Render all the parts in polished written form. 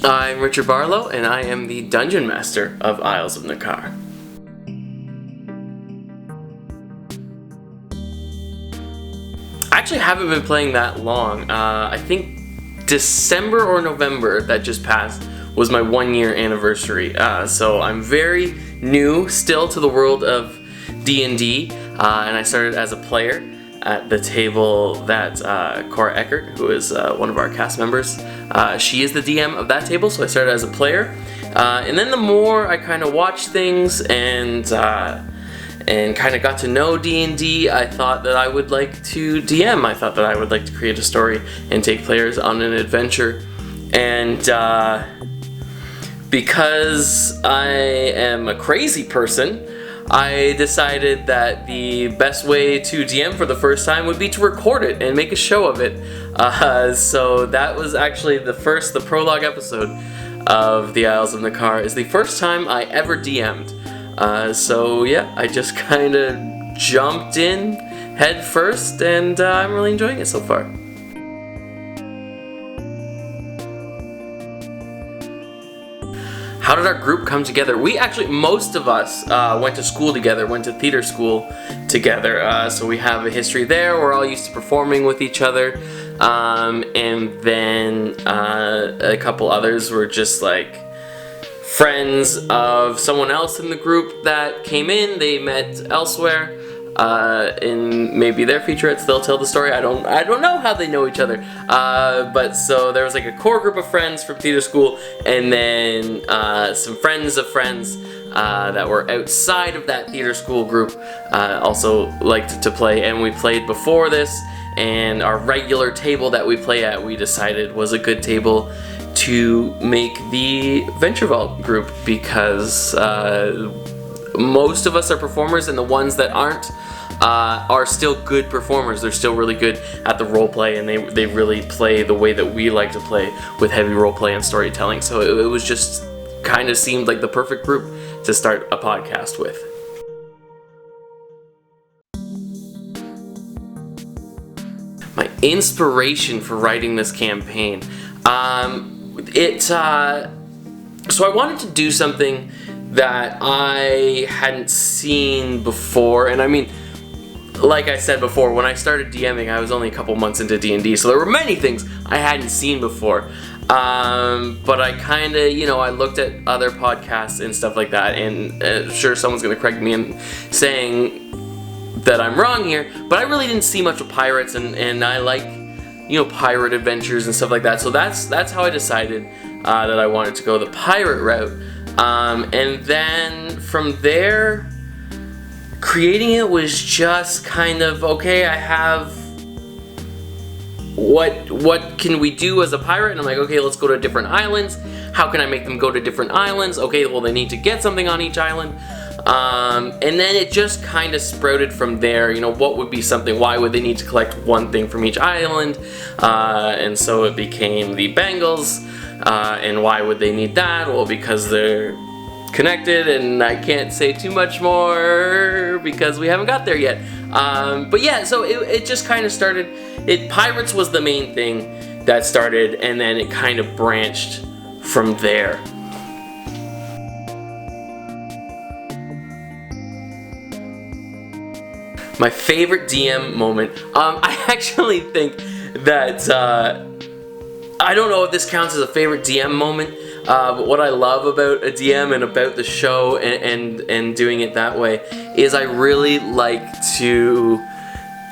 I'm Richard Barlow, and I am the Dungeon Master of Isles of Nekkar. I actually haven't been playing that long. I think December or November that just passed was my 1-year anniversary. So I'm very new still to the world of D&D, and I started as a player at the table that Cora Eckert, who is one of our cast members, she is the DM of that table, so I started as a player. And then the more I kind of watched things and kind of got to know D&D, I thought that I would like to DM. I thought that I would like to create a story and take players on an adventure. And because I am a crazy person, I decided that the best way to DM for the first time would be to record it and make a show of it. So that was actually the prologue episode of the Isles of Nekkar is the first time I ever DM'd. So yeah, I just kind of jumped in head first, and I'm really enjoying it so far. How did our group come together? Most of us went to school together, went to theater school together. So we have a history there. We're all used to performing with each other. And then a couple others were just like friends of someone else in the group that came in. They met elsewhere. In maybe their featurettes, they'll tell the story. I don't know how they know each other. But so there was like a core group of friends from theater school, and then some friends of friends that were outside of that theater school group also liked to play, and we played before this. And our regular table that we play at, we decided was a good table to make the Venture Vault group, because most of us are performers, and the ones that aren't are still good performers. They're still really good at the role play, and they really play the way that we like to play, with heavy role play and storytelling. So it was just kind of seemed like the perfect group to start a podcast with. My inspiration for writing this campaign, so I wanted to do something that I hadn't seen before. And I mean, like I said before, when I started DMing, I was only a couple months into D&D, so there were many things I hadn't seen before. But I kind of, I looked at other podcasts and stuff like that, and sure, someone's going to correct me in saying that I'm wrong here, but I really didn't see much of pirates, and I like, pirate adventures and stuff like that. So that's how I decided that I wanted to go the pirate route. And then from there, creating it was just kind of, okay, I have, what can we do as a pirate? And I'm like, okay, let's go to different islands. How can I make them go to different islands? Okay, well, they need to get something on each island. And then it just kind of sprouted from there. What would be something? Why would they need to collect one thing from each island? And so it became the bangles. And why would they need that? Well, because they're connected, and I can't say too much more because we haven't got there yet. But yeah, so it just kind of started. Pirates was the main thing that started, and then it kind of branched from there. My favorite DM moment, I actually think that, I don't know if this counts as a favorite DM moment, but what I love about a DM and about the show and doing it that way is I really like to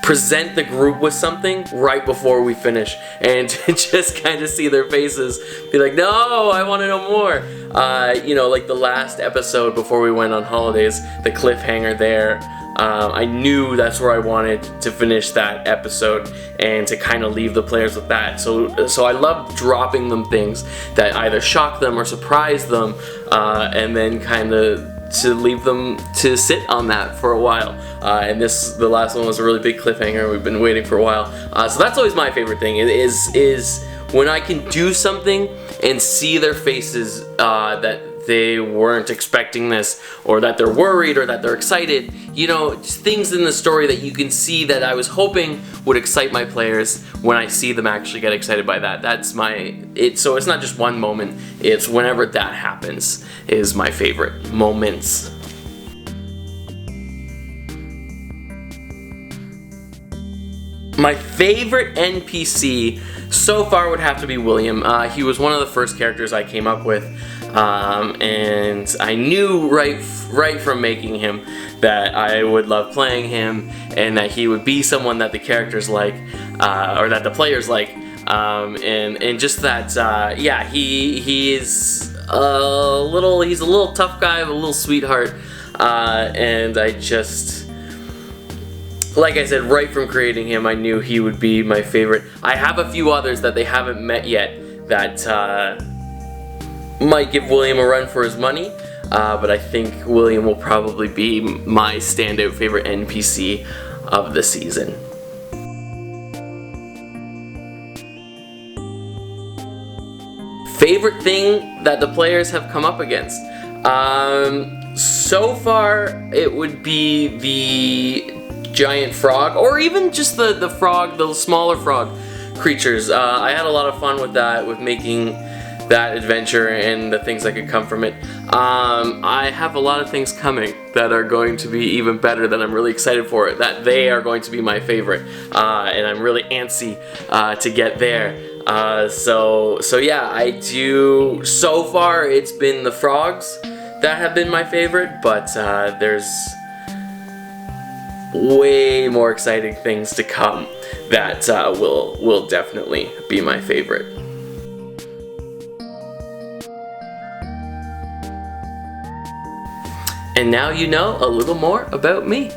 present the group with something right before we finish, and to just kind of see their faces be like, no, I want to know more. Like the last episode before we went on holidays, the cliffhanger there, I knew that's where I wanted to finish that episode, and to kind of leave the players with that. So I love dropping them things that either shock them or surprise them, and then kind of to leave them to sit on that for a while. And the last one was a really big cliffhanger. We've been waiting for a while. So that's always my favorite thing is when I can do something and see their faces that they weren't expecting this, or that they're worried, or that they're excited. You know, just things in the story that you can see that I was hoping would excite my players when I see them actually get excited by that. That's so it's not just one moment, it's whenever that happens is my favorite moments. My favorite NPC so far would have to be William. He was one of the first characters I came up with, and I knew right from making him that I would love playing him, and that he would be someone that the characters like, or that the players like, and just that, yeah, he's a little tough guy, a little sweetheart, and I just, like I said, right from creating him, I knew he would be my favorite. I have a few others that they haven't met yet that might give William a run for his money, but I think William will probably be my standout favorite NPC of the season. Favorite thing that the players have come up against? So far, it would be the giant frog, or even just the frog, the smaller frog creatures. I had a lot of fun with that, with making that adventure and the things that could come from it. I have a lot of things coming that are going to be even better, that I'm really excited for, that they are going to be my favorite, and I'm really antsy to get there. So yeah, I do. So far, it's been the frogs that have been my favorite, but there's way more exciting things to come that will definitely be my favorite. And now you know a little more about me.